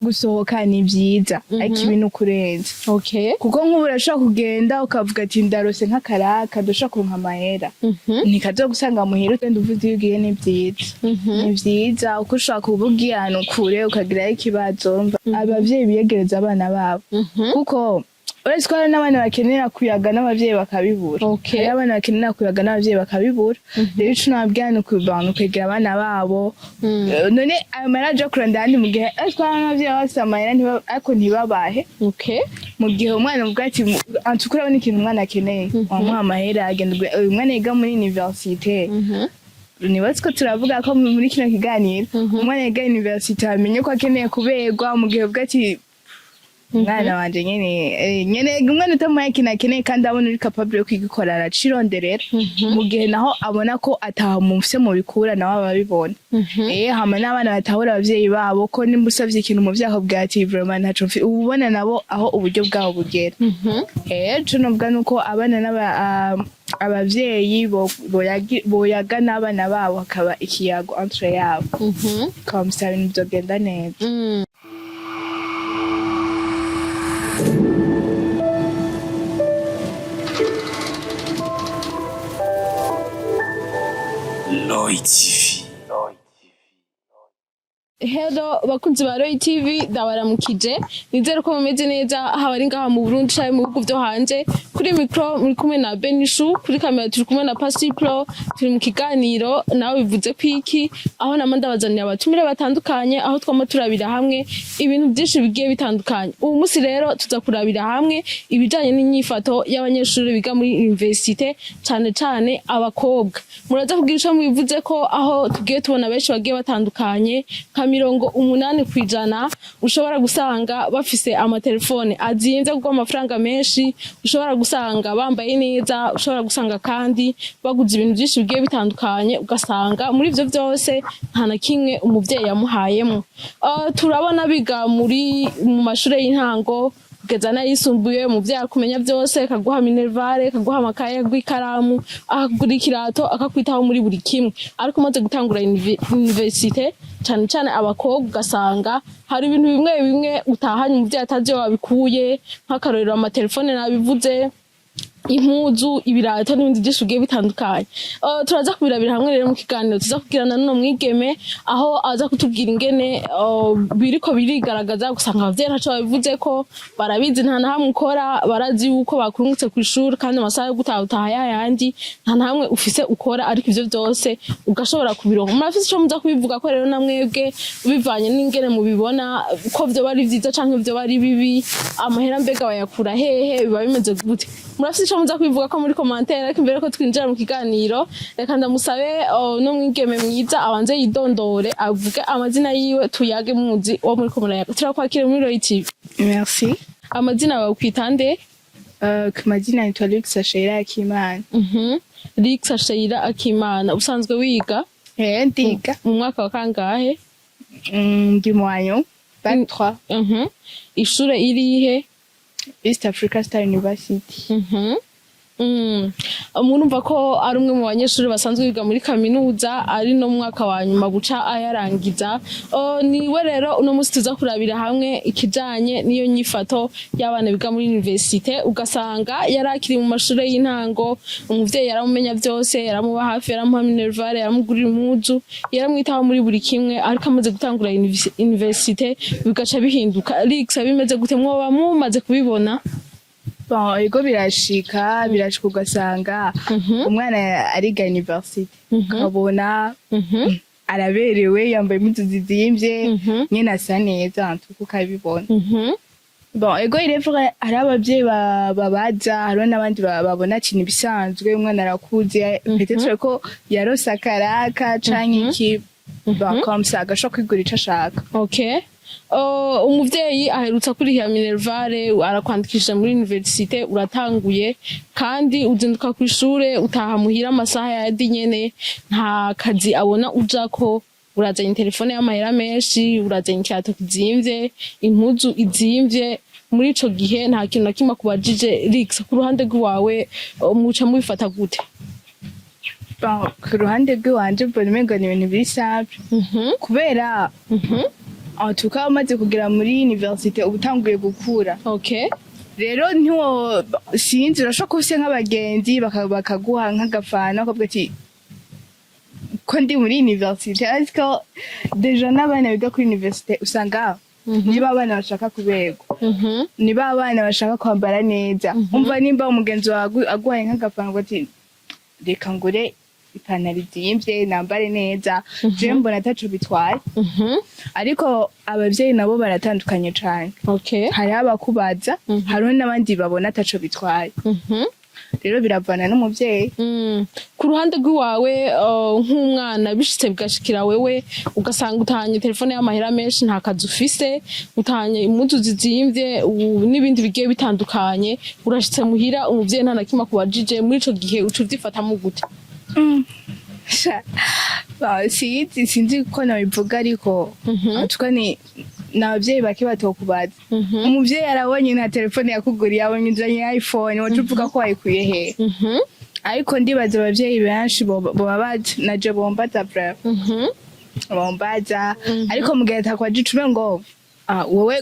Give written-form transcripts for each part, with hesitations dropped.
gusohoka ni vyiza ariko ibintu kurenza. Okay. Kuko nk'ubu urashobora kugenda ukavuga ati ndarose nk'akaraka dushobora kuronka amahera. Ntikazogusanga muhira ugenda uvuze iyo ugiye ni vyiza. Ni vyiza uko ushobora kuba ugiye ahantu kure ukagirayo ikibazo. Abavyeyi biyegereza abana babo. Kuko uretse ko hari n'abana bakenera kuyaga n'abavyeyi bakabibura. Okay. Hari abana bakenera kuyaga n'abavyeyi bakabibura. Rero ico nababwira ni ukubana kwegera abana babo. None ayo mahera aja kurondera ahandi mu gihe ariko abavyeyi bafise amahera ariko ntibabahe. Okay. Mu gihe umwana uvuga ati antukura abona ikintu umwana akeneye wamuha amahera agenda uyu mwana yiga muri universite. Nibatse ko turavuga ko muri kino kiganiro umwana yiga universite amenye ko akeneye kuberwa mu gihe uvuga ati umwana wanje nyene umwana utamuhaye ikintu akeneye kandi abona uri capable yo kwigikora aracironderera mu gihe naho abona ko ataha mufise mu bikura nawe ababibona. Hama n'abana batahura abavyeyi babo ko nimba usavye ikintu mu vyaho bwa ati vraiment ntaco ubona nabo aho uburyo bwabo bugera. Ico novuga nuko abana abavyeyi boyaga n'abana babo hakaba ikiyago entre yabo. Comme ça ibintu bizogenda neza. Hello bakunzi ba Roy TV ndabaramukije nizere ko mumeze neza aho bari ngaha mu Burundi cyane mu bihugu byo hanze kuri micro muri kumwe na Benishu kuri kamera turi kumwe na Pasipro turi mu kiganiro nawe bivuze kwiki aho namanda bazanira abatumire batandukanye aho twama turabira hamwe ibintu byinshi bigiye bitandukanye. Ubu munsi rero tuza kurabira hamwe ibijanye n'inyifato y'abanyeshuri biga muri universite cyane abakobwa. Muraza kugira ico mubivuze ko aho tugiye tubona benshi bagiye batandukanye 80% ushobora gusanga bafise amatelefone azimvye kuko amafaranga menshi, ushobora gusanga bambaye neza, ushobora gusanga kandi baguze ibintu byinshi bigiye bitandukanye ugasanga muri ivyo byose nta na kimwe umuvyeyi yamuhayemo. Turabona biga mu mashure y'intango kugeza n'ayisumbuye umuvyeyi akumenya byose akaguha minervare akaguha amakaye gw'ikaramu akagura ikirato akakwitaho muri buri kimwe. Ariko umaze gutangura universite cyane abakobwa ugasanga hari ibintu bimwe utahanye umuvyeyi atazi wabikuye nk'akarorero amatelefone nabivuze impuzu ibirato n'ibindi byinshi bigiye bitandukanye. Turaza kubirabira hamwe rero mu kiganiro tuza kugirana n'uno mwigeme aho aza kutubwira ingene biriko birigaragaza gusanga abavyeyi ntaco babivuze ko barabizi nta na hamwe ukora barazi yuko bakurungutse ku ishuri kandi amasaha yo gutaha yayandi nta na hamwe ufise ukora ariko ivyo byose ugashobora kubironka. Murafise ico muza kubivuga ko rero namwebwe bivanye n'ingene mubibona ko vyo bari vyiza canke vyo bari bibi amahera mbega bayakura hehe biba bimeze gute. Murafise ico muza kwivuga ko muri commentaire ariko imbere ko twinjira mu kiganiro reka ndamusabe no mwigeme mwiza abanze yidondore avuge amazina yiwe tuyage muzi wo muri komurayaga turakwakira muri Roy TV. Merci. Amazina bawe kwitande? Ku mazina ni Lux Ashira Akimana. Lux Ashira Akimana usanzwe wiga? Ndiga. Mu mwaka wa kangahe? Ndi mu wanyu 23. Ishure irihe? East Africa Star University. Murumva ko ari umwe mu banyeshuri basanzwe biga muri kaminuza ari no mwaka wa nyuma guca ayarangiza. Niwe rero uno musi tuza kurabira hamwe ikijanye niyo nyifato y'abana biga muri universite ugasanga yarakiri mu mashure y'intango umuvyeyi yaramumenya byose yaramuba hafi yaramuha minervare yaramugurira impuzu yaramwitaho muri buri kimwe ariko amaze gutangura universite bigaca bihinduka. Rix bimeze gute mwoba mumaze kubibona? Ego birashika ugasanga umwana ariga university ukabona araberewe yambaye impuzu zizimvye nyene asa neza ntuko ukabibona. Ego irevura hari abavyeyi babaza hariho n'abandi babona ikintu bisanzwe umwana arakuze peut-être ko yarose akaraka canke iki comme ça agashobora kwigura ico ashaka. Okay. Umuvyeyi aherutsa kuriha minervare arakwandikisha muri universite uratanguye kandi uzinduka ku ishure utaha muhira amasaha yadi nyene nta kazi abona ujako urazanye telefone y'amahera menshi urazanye ikirato kizimvye impuzu izimvye muri ico gihe nta kintu na kimwe kubajije. Rix ku ruhande rwawe muca mubifata gute? Ku ruhande rwanje mbona umengo ni ibintu biri simple kubera tukaba umaze kugera muri universite ubutanguye gukura. Okay. Rero ntiwo sinzi urashobora kuba ufise nk'abagenzi bakaguha nk'agafana ukavuga ati ko ndi muri universite ariko deja n'abana biga kuri universite usanga niba abana bashaka kuberwa niba abana bashaka kwambara neza umva nimba umugenzi wawe aguhaye nk'agafana ngo ati reka ngure ipantaro izimvye nambare neza je mbona ataco bitwaye ariko abavyeyi nabo baratandukanye cane. Okay. Hari abakubaza hariho n'abandi babona ataco bitwaye rero biravana n'umuvyeyi. Ku ruhande rw'iwawe nk'umwana bishitse bigashikira wewe ugasanga utahanye telefone y'amahera menshi nta kazi ufise utahanye impuzu zizimvye n'ibindi bigiye bitandukanye urashitse muhira umuvyeyi nta nakimwe kubajije muri ico gihe uca uvyifatamo gute? Sinzi ko nabivuga ariko tukani n'abavyeyi bake batokubaza umuvyeyi arabonye nta telefone yakuguriye abonye inzanye iPhone waje uvuga ko wayikuye he ariko ndibaza abavyeyi benshi boba bazi naje bombaza bravo bombaza ariko mugihe takwaje ucume ngo wowe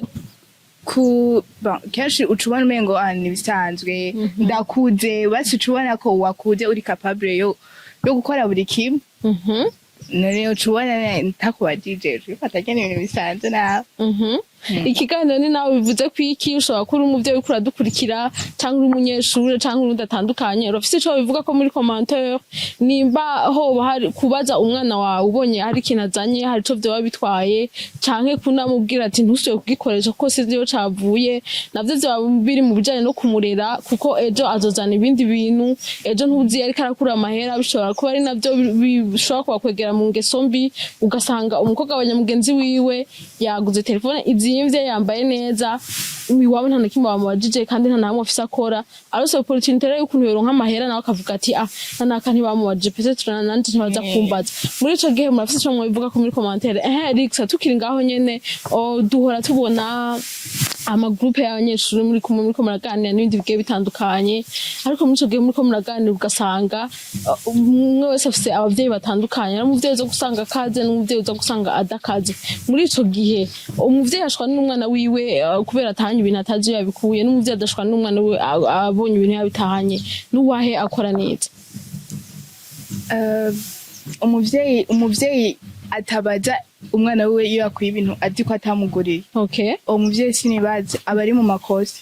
kenshi ucubona umengo nibisanzwe ndakuze basi ucubona ko wakuze uri capable yo gukora buri kimwe none ucubona ntakubajije ufata ibintu bisanzwe nawe. Ikiganiro ni nawe bivuze ko iki ushobora kuba uri umuvyeyi uriko uradukurikira cyangwa uri umunyeshure cyangwa urundi atandukanye urafise ico bivuga ko muri commentaire nimba hoba hari kubaza umwana wawe ubonye hari ikintu azanye hari ico vyoba bitwaye canke kunamubwira ati ntusuye kugikoresha kuko sinzi iyo cavuye navyo vyoba biri mu bijanye no kumurera kuko ejo azozana ibindi bintu ejo ntuzi ariko arakura amahera bishobora kuba ari navyo bishobora kubakwegera mu ngeso mbi ugasanga umukobwa wa nyamugenzi wiwe yaguze telefone izimvye yambaye neza iwabo nta nakimwe bamubajije kandi nta namwe afise akora arose opportunité rero y'ukuntu yoronka amahera nawe akavuga ati nta ntibamubajije pese turananje ntibaza kumbaza muri ico gihe murafise ico mwivuga ko muri commentaire Rixa tukiri ngaho nyene duhora tubona amagroupe y'abanyeshuri muri muraganira n'ibindi bigiye bitandukanye ariko muri ico gihe muriko muraganira ugasanga umwe wese afise abavyeyi batandukanye n'umuvyeyi uza gusanga akaze n'umuvyeyi uza gusanga adakaze muri ico gihe umuvyeyi ashwana n'umwana wiwe kubera atahanye ibintu atazi yabikuye n'umuvyeyi adashwana n'umwana wiwe abonye ibintu yabitahanye n'uwahe akora neza. Umuvyeyi atabaza umwana wiwe iyo yakuye ibintu azi ko atamuguriye. Okay. Umuvyeyi sinibaza aba ari mu makosa.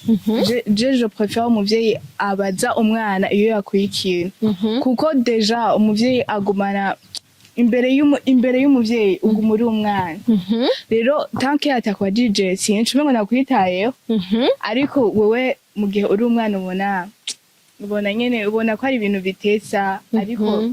Je préfère umuvyeyi abaza umwana iyo yakuye ikintu kuko deja umuvyeyi agumana imbere y'umuvyeyi uguma uri umwana rero tanke atakwajije sinzi ngo nakwitayeho ariko wewe mu gihe uri umwana ubona nyene ubona ko ari ibintu bitesa ariko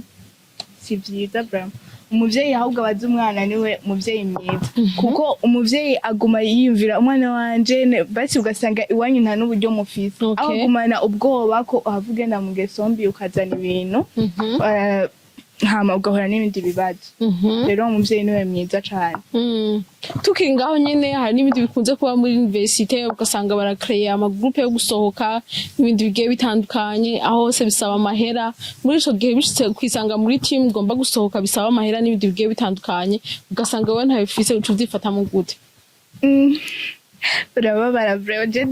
si vyiza bra umuvyeyi ahubwo abaza umwana niwe muvyeyi mwiza kuko umuvyeyi aguma yiyumvira umwana wanje basi ugasanga iwanyu nta n'uburyo mufise aho gumana ubwoba ko uhavuge na mugeso mbi ukazana ibintu hama ugahora n'ibindi bibazo rero umuvyeyi niwe mwiza cane. Tukiri ngaho nyene hari n'ibindi bikunze kuba muri universite ugasanga barakreye amagroupe yo gusohoka n'ibindi bigiye bitandukanye aho hose bisaba amahera muri ico gihe bishitse kwisanga muri team ugomba gusohoka bisaba amahera n'ibindi bigiye bitandukanye ugasanga wewe ntabifise uca uvyifata mu gute? Urababara bro je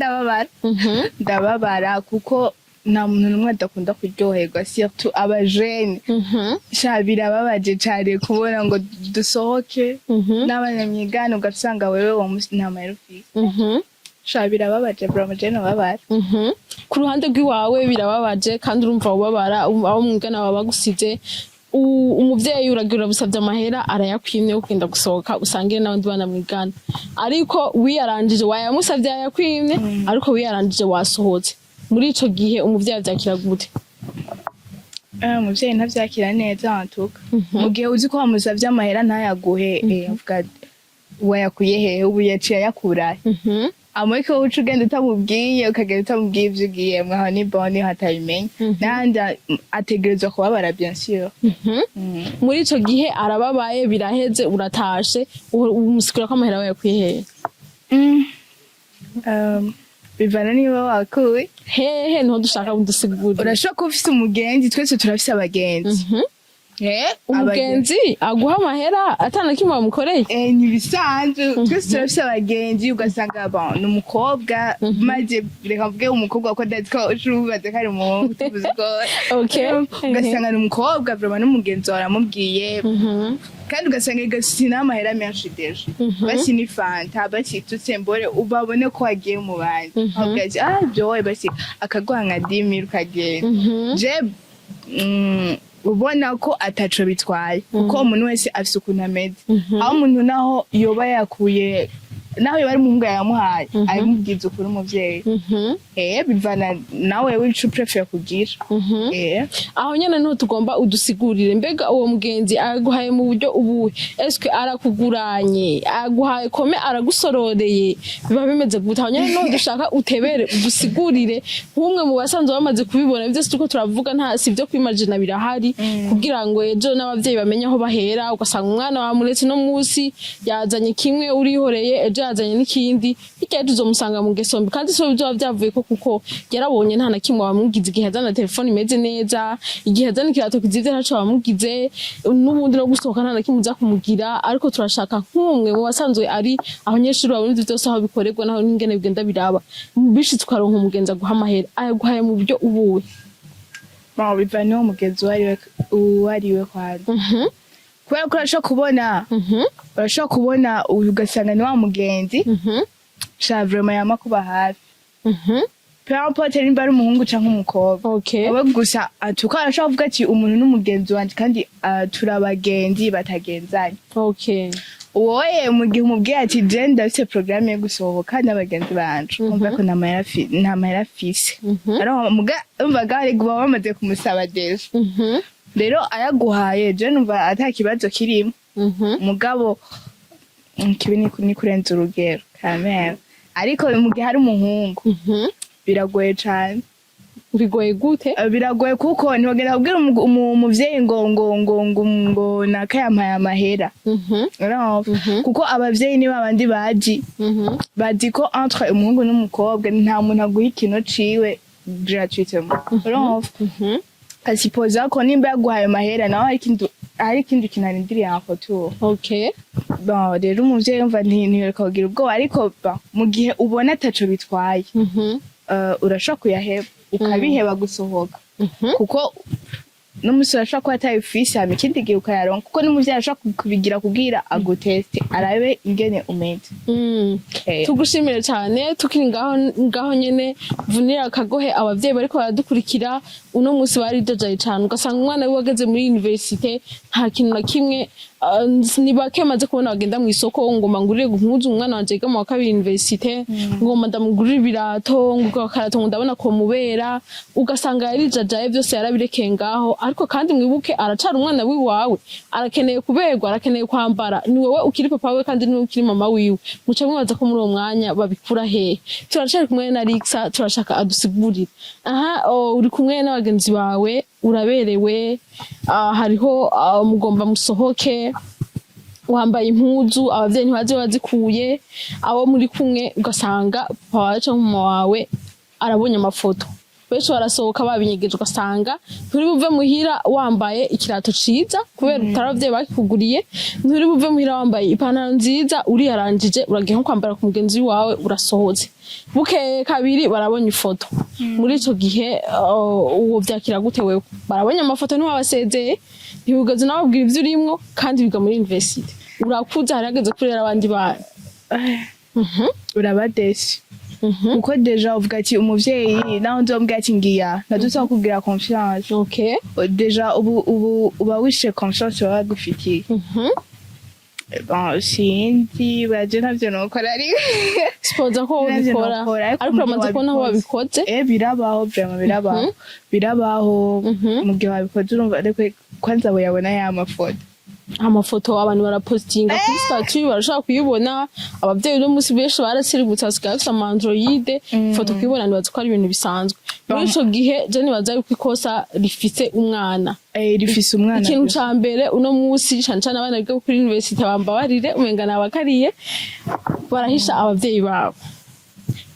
ndababara kuko nta muntu n'umwe adakunda kuryoherwa surtout abajene birababaje cane kubona ngo dusohoke n'abana mwigana ugasanga wewe uwo musi nta mahera ufise birababaje bro amajene babara. Ku ruhande rw'iwawe birababaje kandi urumva ubabara aho mwigana baba bagusize umuvyeyi uragira busavye amahera arayakwimye ugenda gusohoka usangire n'abandi bana mwigana ariko wiyaranjije wayamusavye ayakwimye ariko wiyaranjije wasohotse muri ico gihe umuvyeyi avyakira gute? Umuvyeyi ntavyakira neza antuka mu gihe uzi ko wamusavye amahera ntayaguhe avuga wayakuye hehe ubu yaciye ayakura amweke uca ugenda utamubwiye ukagenda utamubwiye ivyo ugiyemwo aho ni boni hatabimenye nahandi ategerezwa kubabara bien sûr. Muri ico gihe arababaye biraheze uratashe umusikura ko amahera wayakuye hehe? Bivana niba wakuwe hehe niho dushaka kudusigura. Urashobora kuba ufise umugenzi twese turafise abagenzi umugenzi aguha amahera atana kimwe wamukoreye ntibisanzwe twese turafise abagenzi ugasanga ni umukobwa maze reka mvuge umukobwa ko ndazi ko ucubaze ko ari umuhungu tuvuze ko ugasanga ni umukobwa vraiment n'umugenzi waramubwiye kandi ugasanga igasusi n'amahera menshi deje basi ni fanta basi tutsembore ubabone ko wagiye mu bandi ugaje joye basi akaguha nka 10,000 ukagenda je ubona ko ataco bitwaye kuko umuntu wese afise ukuntu ameze aho umuntu naho yoba yakuye naho yoba ari umuhungu yamuhaye arimubwiza ukuri umuvyeyi bivana nawe wicu prefer kugira aho nyene niho tugomba udusigurire mbega uwo mugenzi aguhaye mu buryo ubuhe eske arakuguranye aguhaye kome aragusororeye biba bimeze gute aho nyene niho dushaka utebere udusigurire nk'umwe mu basanzwe bamaze kubibona ivyo tuko turavuga nta sivyo kwimagina birahari kugira ngo ejo n'abavyeyi bamenye aho bahera ugasanga umwana wa muretse no musi yazanye kimwe urihoreye ejo yazanye n'ikindi icyo tuzomusanga mu gesombe kandi so byo byavuye ko kuko yarabonye nta na kimwe wamugize igihe azana telefone imeze neza igihe azana ikirato kizivye ntaco wamugize n'ubundi no gusohoka nta na kimwe uza kumugira ariko turashaka nk'umwe mu basanzwe ari abanyeshuri babonye byose aho bikorerwa naho n'ingene bigenda biraba bishi tukaronka umugenzi aguha amahera ayaguhaye mu buryo ubuwe bivana uwo mugenzi uwariwe kwari kubera ko urashobora kubona ugasanga ni wa mugenzi sha vraiment yama kuba hafi peu importe nimba ari umuhungu canke umukobwa wowe gusa tuko arashobora kuvuga ati umuntu n'umugenzi wanje kandi turabagenzi batagenzanye wowe mu gihe umubwiye ati je ndafise programme yo gusohoka n'abagenzi banje umva ko nta mahera afise umvaga ari guba bamaze kumusaba deje rero ayaguhaye je numva atakibazo kirimo mugabo kibi ni kurenza urugero kamera ariko mu gihe hari umuhungu biragoye cyane bigoye gute biragoye kuko ntibagenda kubwira umuvyeyi ngo nakayampaye amahera kuko abavyeyi ni babandi bazi ko entre umuhungu n'umukobwa nta muntu aguha ikintu ciwe gratuitement asipoza ko nimba yaguhaye mahera naho hari ikindi kintu arindiriye aho tu bon rero umuvyeyi yumva ntiyoreka kugira ubwoba ariko mu gihe ubona ataco bitwaye urashobora kuyaheba ukabiheba gusohoka kuko n'umusore ashobora kuba atabifise hama ikindi gihe ukayaronka kuko n'umuvyeyi ashobora kubigira kugira aguteste arabe ingene umeze tugushimire cyane tukiri ngaho nyene vunira akagohe abavyeyi bariko baradukurikira uno musi bari dojaye cyane ugasanga umwana we wageze muri universite nta kintu na kimwe ni bake maze kubona bagenda mu isoko ngomba ngurire impuzu umwana wanje yiga mu wa kabiri universite ngomba ndamugurira ibirato ngukarato ndabona ko mubera ugasanga yarijajaye byose yarabirekeye ngaho ariko kandi mwibuke aracara umwana wiwawe arakeneye kuberwa arakeneye kwambara ni wowe ukiri papa we kandi ni wowe ukiri mama wiwe muca mwibaza ko muri uwo mwanya babikura hehe turashaka kumwe na Rixa turashaka adusigurira uri kumwe n'abagenzi bawe uraberewe hariho mugomba musohoke wambaye impuzu abavyeyi ntibazi bazikuye abo muri kumwe ugasanga papa wawe canke mama wawe arabonye amafoto benshi barasohoka babinyegeje ugasanga nturi buve muhira wambaye ikirato ciza kubera utaravyeyi bakikuguriye nturi buve muhira wambaye ipantaro nziza uriyaranjije uragiye nko kwambara ku mugenzi wawe urasohotse bukeye kabiri barabonye ifoto muri ico gihe uwo vyakira gute wewe barabonye amafoto ntiwabasezeye ntibugaze nababwira ivyo urimwo kandi biga muri university urakuza harageze kurera abandi bana urabadesi kuko deja uvuga ati umuvyeyi naho nzobwira ati ngiya nadutse kugira confiance deja uba wishe confiance baba bagufitiye sinzi baje navyo nokora ari sipoza ko ubikora ariko uramaze kubona aho babikoze birabaho vraiment birabaho mu gihe wabikoze urumva ariko kwanza abo yabona ya amafoto abantu barapostinga kuri statut barashaka kuyibona abavyeyi no musi benshi barasirimutse basigaye bafite ama Android ifoto kuyibona nibaza ko ari ibintu bisanzwe muri ico gihe je nibaza yuko ikosa rifise umwana rifise umwana ikintu ca mbere uno musi cancana abana biga kuri university bamba barire umenga nabakariye barahisha abavyeyi babo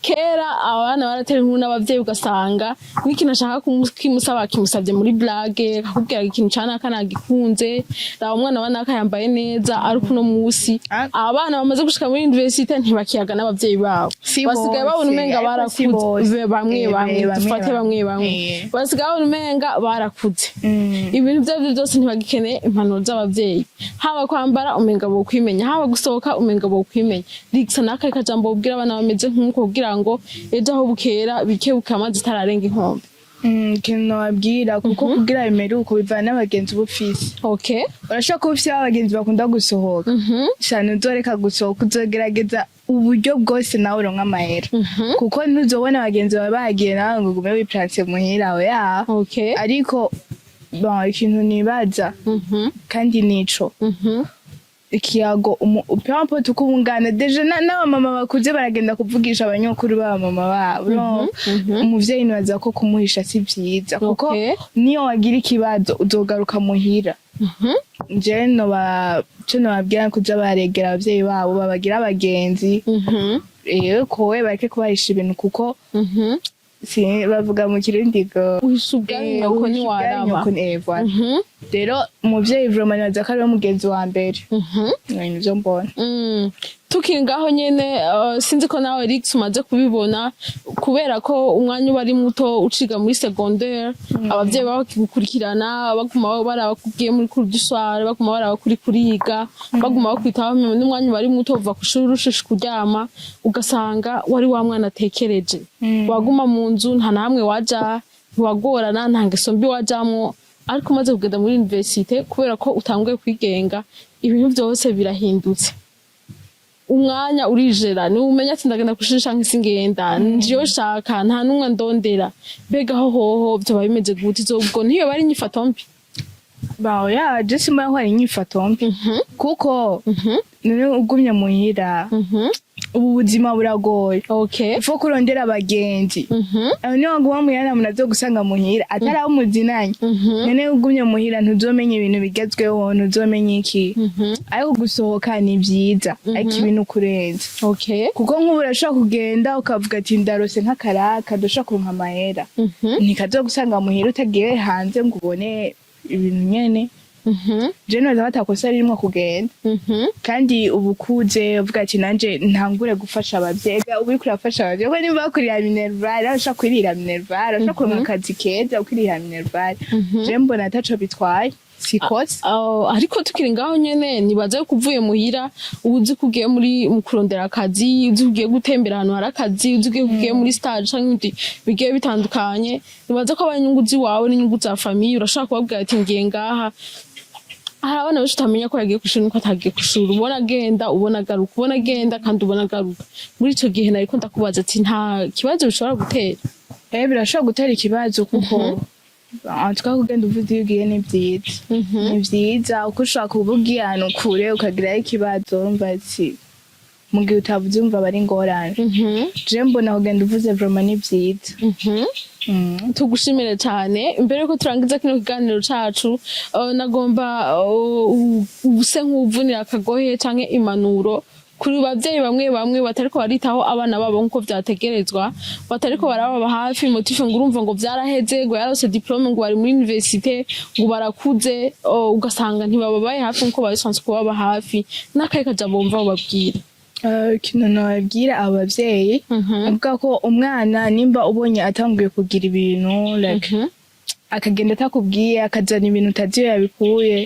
kera abana baratera inkuru n'abavyeyi ugasanga n'ikintu ashaka kimusaba kimusavye muri blague akakubwira ikintu canaka nagikunze raba umwana wa naka yambaye neza ariko uno musi abana bamaze gushika muri university ntibakiyaga n'abavyeyi babo basigaye babona umenga barakuze bamwe dufate bamwe basigaye babona umenga barakuze ibintu vyavyo byose ntibagikeneye impanuro z'abavyeyi haba kwambara umenga bo kwimenya haba gusohoka umenga bo kwimenya riksa naka kajambo ubwira abana bameze nk'uko kugira ngo ejo aho bukera bikebuka amazi tararenga inkombe ikintu nababwira kuko kugira bimere uko bivana n'abagenzi bufise urashobora kuba ufise abagenzi bakunda gusohoka cyane uzoreka gusohoka uzogerageza uburyo bwose nawe uronka amahera kuko ntuzobona abagenzi bawe bagiye nawe ngo ugume wiparatse muhira aho ariko ikintu nibaza kandi nico ikiyago upampo tukubungana deje n'abamama bakuze baragenda kuvugisha abanyokuru b'abamama babo umuvyeyi nibaza ko kumuhisha si vyiza kuko niyo wagira ikibazo uzogaruka muhira je nobabwira kuja baregera abavyeyi babo babagira abagenzi kowe bareke kubahisha ibintu kuko bavuga mu kirundi ngo uhisubwanya uko ni waraba rero umuvyeyi vraiment nibaza ko ariwe mugenzi wa mbere nivyo mbona tukiri ngaho nyene sinzi ko nawe Rix umaze kubibona kubera ko umwanya uba ari muto uciga muri secondaire abavyeyi baba bakigukurikirana baguma barabakubwiye muri cours du soir baguma barabakuri kuriga baguma bakwitaho n'umwanya uba ari muto uva kushuri ushishika kuryama ugasanga wari wa mwana atekereje waguma mu nzu nta namwe waja ntiwagorana nta ngeso mbi wajamwo ariko umaze kugenda muri université kubera ko utanguye kwigenga ibintu byose birahindutse umwanya urijera ni umenya ati ndagenda kushisha nk'isingenda njiyo shaka nta numwe ndondera bega hoho byo babimeze gute zobwo ntiyo bari nyifato mbi ya je simba ko ari nyifato mbi kuko none ugumye muhira ubu buzima buragoye ifo kurondera abagenzi niyo waguma muhira munazo gusanga muhira atari aho muzinanye none ugumye muhira ntuzomenya ibintu bigezweho ntuzomenya iki ariko gusohoka ni vyiza ariko ibintu kurenza kuko nk'ubu urashobora kugenda ukavuga ati ndarose nk'akaraka dushobora kuronka amahera ntikazo gusanga muhira utagiye hanze ngo ubone ibintu nyene je noza batakosa rimwe kugenda kandi ubukuze uvuga ati nanje ntangure gufasha abavyeyi ubu kurafasha abavyeyi ko nimba bakurira minerval arashaka kwirira minerval arashaka kuronka akazi keza ukwirira minerval je mbona ataco bitwaye sikose ariko tukiri ngaho nyene nibaza ko uvuye muhira uzi kugiye mu kurondera akazi uzi kugiye gutembera ahantu hari akazi uzi kugiye muri stage canke bigiye bitandukanye nibaza ko abanyungu ziwawe n'inyungu za famille urashaka kubabwira ati ngiye ngaha hari abana benshi utamenya ko yagiye kwishuri nuko atagiye kwishuri ubona agenda ubona agaruka ubona agenda kandi ubona agaruka muri ico gihe nariko ndakubaza ati nta kibazo bishobora gutera birashobora gutera ikibazo kuko antuka kugenda uvuze iyo ugiye ni vyiza uko ushobora kuba ugiye ahantu kure ukagirayo ikibazo urumva ati mu gihe utavuze umva aba ari ingorane je mbona kugenda uvuze vraiment ni vyiza tugushimire cyane imbere yuko turangiza kino kiganiro cacu nagomba ubuse nk'uvunira akagohe canke impanuro kuri bavyeyi bamwe batariko baritaho abana babo nkuko vyategerezwa batariko barababa hafi motive ngo urumva ngo vyaraheze ngo yarose diplome ngo bari muri université ngo barakuze ugasanga ntibababaye hafi nkuko babisanzwe kubaba hafi n'akaye kaja bomva bababwira kino nababwira abavyeyi avuga ko umwana nimba ubonye atanguye kugira ibintu like akagenda atakubwiye akazana ibintu utaziyo yabikuye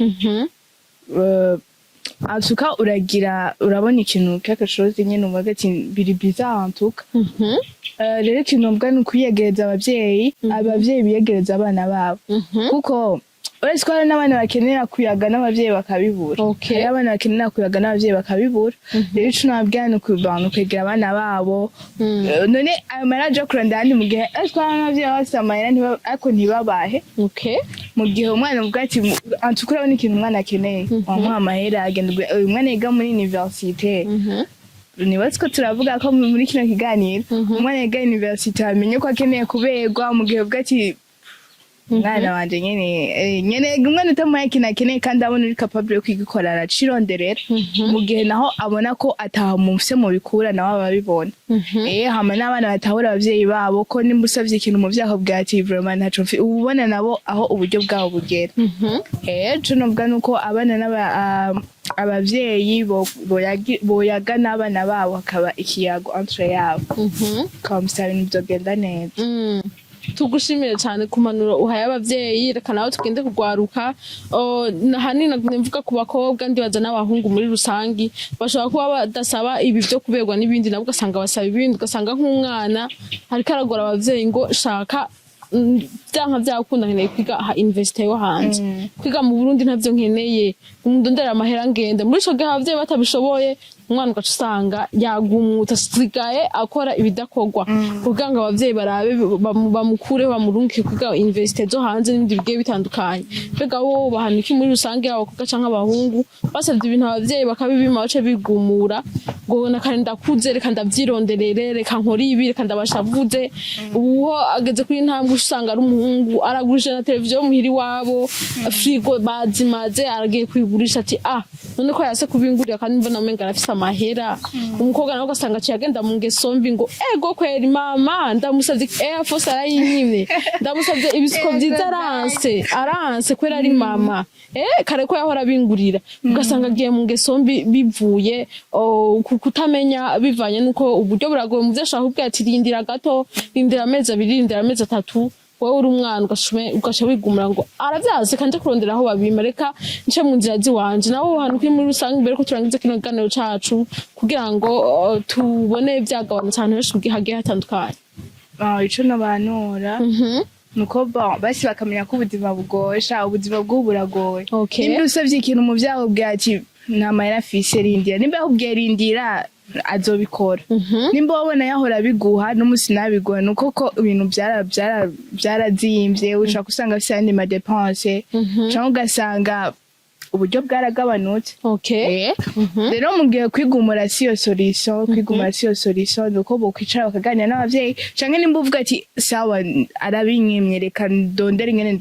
antuka urabona ikintu kakashoze nyene uvuga ati biri bizarre antuka rero ikintu mbwa ni ukwiyegereza abavyeyi biyegereza abana babo kuko uretse ko hari n'abana bakenera kuyaga n'abavyeyi bakabibura hari abana bakenera kuyaga n'abavyeyi bakabibura rero ico nababwira ni ukwegera abana babo none ayo maraje kurondera andi mu gihe uretse ko hari n'abavyeyi bafise amahera ariko ntibabahe mu gihe umwana uvuga ati antuka urabona ikintu umwana akeneye wamuha amahera agenda uyu mwana yiga muri université nibatse ko turavuga ko muri kino kiganiro umwana yiga université amenye ko akeneye kuberwa mu gihe uvuga ati umwana wanje nyene umwana utamuhaye ikintu akeneye kandi abona uri capable yo kwigikora aracironderera mu gihe naho abona ko ataho mufise mu bikura nawe ababibona hama n'abana batahura abavyeyi babo ko nimba usavye ikintu mu vyako bwa ati vraiment ntaco ubona nabo aho uburyo bwabo bugera co novuga nuko abana abavyeyi boyaga n'abana babo hakaba ikiyago entre yabo kamusaba ibintu vyogenda neza. Tugushimire cyane ku manuro uhaye abavyeyi, reka nawe tugende kugwaruka. Hanini mvuga ku bakobwa ndibaza n'abahungu muri rusangi bashobora kuba badasaba ibi vyo kuberwa n'ibindi, nabwo ugasanga basaba ibindi, ugasanga nk'umwana hariko aragora abavyeyi ngo shaka vyanka vyakunda nkeneye kwiga university yo hanze, kwiga mu Burundi ntavyo nkeneye, ndondera amahera ngenda. Muri ico gihe abavyeyi batabishoboye umwana ugaca usanga yagumuta asigaye akora ibidakorwa kugira ngo abavyeyi barabe bamukure bamurungike kwiga university zo hanze n'ibindi bigiye bitandukanye. Mbega wowe bahaniki muri rusange abakobwa canke abahungu basavye ibintu abavyeyi bakabibima bace bigumura ngo nakarenda kuze reka ndavyironderere reka nkora ibi reka ndabashavuze. Uwo ageze kuri ntambwe usanga ari umuhungu aragurisha na televiziyo muhiri wabo, frigo bazimaze aragiye kwigurisha ati none ko yase kubingurira kandi mbona umenga arafise amahera. Umukobwa nawe ugasanga aciye agenda mu ngeso mbi ngo ego kweri mama ndamusavye Air Force arayinyimye, ndamusavye ibisuko vyiza aranse kwera ari mama kare ko yahora bingurira, ugasanga agiye mu ngeso mbi bivuye kutamenya bivanye nuko uburyo buragoye mu vyashaka ubwe ati rindira gato, rindira amezi 2, rindira amezi 3. Wowe uri umwana ugasha wigumura ngo aravyaze kanje kurondera aho babima reka nce mu nzira ziwanje. Nawo hano kuri muri rusange mbere ko turangiza kino kiganiro cacu kugira ngo tubone vyagabanutse ahantu henshi hagiye hatandukanye. Ico nabanura nuko basi bakamenya ko ubuzima bugosha, ubuzima bw'ubu buragoye. Nimba usavye ikintu mu vyaho bwati nta mahera afise rindira, nimba ahubwiye rindira azobikora. Nimba wabona yahora biguha n'umusi nabiguha nuko ko ibintu byarazimvye ushaka kusanga afise andi ma dépenses cyangwa ugasanga uburyo bwaragabanutse. Rero mu gihe kwigumura siyo solution nuko bokwicara bakaganira n'abavyeyi canke nimba uvuga ati sawa arabinyimye reka ndondere ingene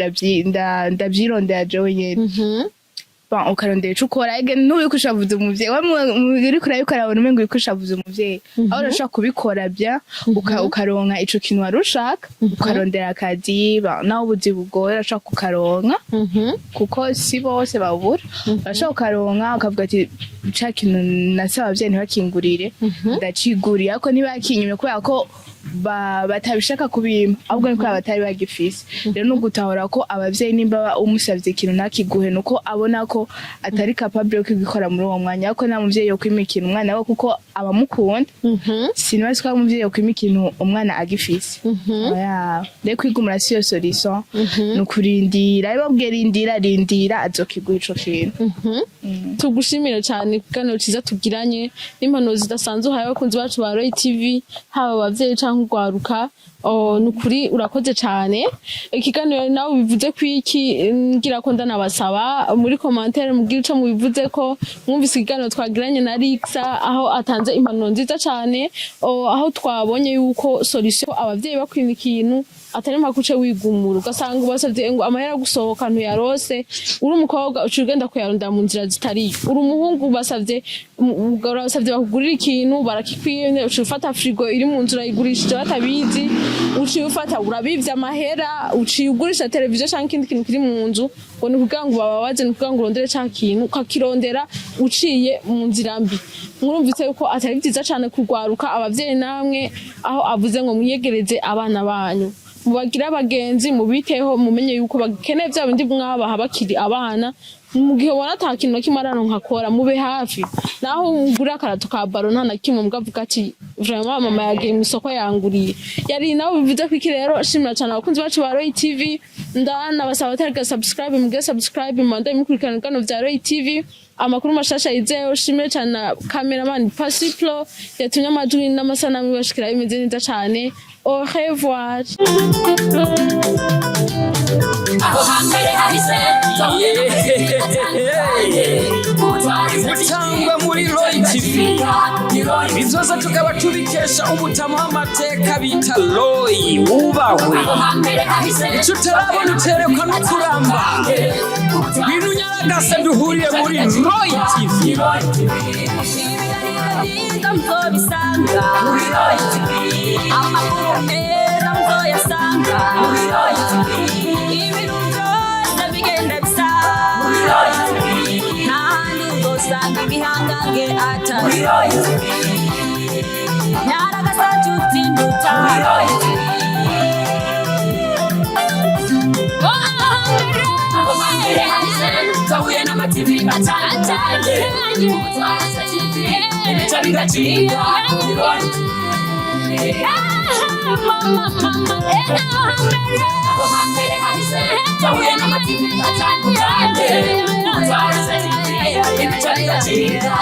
ndavyirondera jewe nyene ukarondera ico ukora n'uyu kushavuza umuvyeyi uri kurabikora abona umengo uri kushavuza umuvyeyi aho urashaka kubikora bya ukaronka ico kintu wari ushaka ukarondera akazi naho ubuzi bugoye urashaka kukaronka kuko si bose babura urashaka kukaronka ukavuga ati ca kintu nasaba abavyeyi ntibakingurire ndaciguriye ariko ntibakinyume kubera ko batabishaka kubima ahubwo niko abatari bagifise. Rero nugutahora ko abavyeyi nimba umusavye ikintu ntakiguhe nuko abona ko atari capable yo kwigikora muri uwo mwanya, ariko nta muvyeyi yo kwima ikintu umwana we kuko abamukunda sinibazi ko umuvyeyi yo kwima ikintu umwana agifise. Rero kwigumura siyo solution nukurindira, iyo babwiye rindira azokiguha ico kintu. Tugushimire cyane kuganiro ciza tugiranye n'impanuro zidasanzwe uhaye abakunzi bacu ba Roy TV, haba abavyeyi gwaruka. Nukuri urakoze cyane. Ikiganiro nawe bivuze kwiki ngira ko ndanabasaba muri commentaire mugira ico mubivuze ko mwumvise ikiganiro twagiranye na Rixa aho atanze impanuro nziza cyane, aho twabonye yuko solution abavyeyi bakwima ikintu atari makuce wigumura ugasanga ubasavye ngo amahera gusohoka ntuyarose, uri umukobwa ucugenda kuyaronda mu nzira zitari, uri umuhungu basavye bakugurira ikintu barakikwiyene ucufata frigo iri mu nzira igurishije batabizi, ucufata urabivye amahera ugurisha televiziyo canke ikindi kintu kiri mu nzu ngo ni kugira ngo bababaze, ni kugira ngo urondere ca kintu ukakirondera uciye mu nzira mbi. Mwumvise yuko atari vyiza cane kugwaruka abavyeyi namwe aho avuze ngo mwiyegereze abana banyu, mubagira abagenzi mubiteho, mumenye yuko bakeneye vya bindi mwabaha bakiri abana. Mu gihe ubona ata kintu na kimwe araronka akora mube hafi, naho ugura akarato ka baro nta na kimwe mugavuga ati vraiment mama yagiye mu isoko yanguriye. Yari nawe bivuze ko iki rero shimira cyane abakunzi bacu ba Roy TV, ndanabasaba batari subscribe mugire subscribe manda mukurikirana kano vya Roy TV. Amakuru mashasha yizeho shimire cyane cameraman Pasiplo yatumye amajwi n'amasanamu bashikira bimeze neza cyane. Au revoir. Aho hambere hahise ibutangwa muri Roy TV bizoza tukaba tubikesha umutama w'amateka bita Roy wubahwe ico utarabona uterekwa no kuramba bintu nyaragase duhuriye muri Roy TV Mzobisanga muri Roy TV amakuru meza mzoyasanga muri Roy TV ibintu byose bigenda bisa muri Roy TV nahandi uzosanga ibihangange ataho muri Roy TV nyaragasa tutinduta muri Roy TV Tahuye n'amativi batahanye ibica bigacika Tahuye n'amativi batahanye ibica bigacika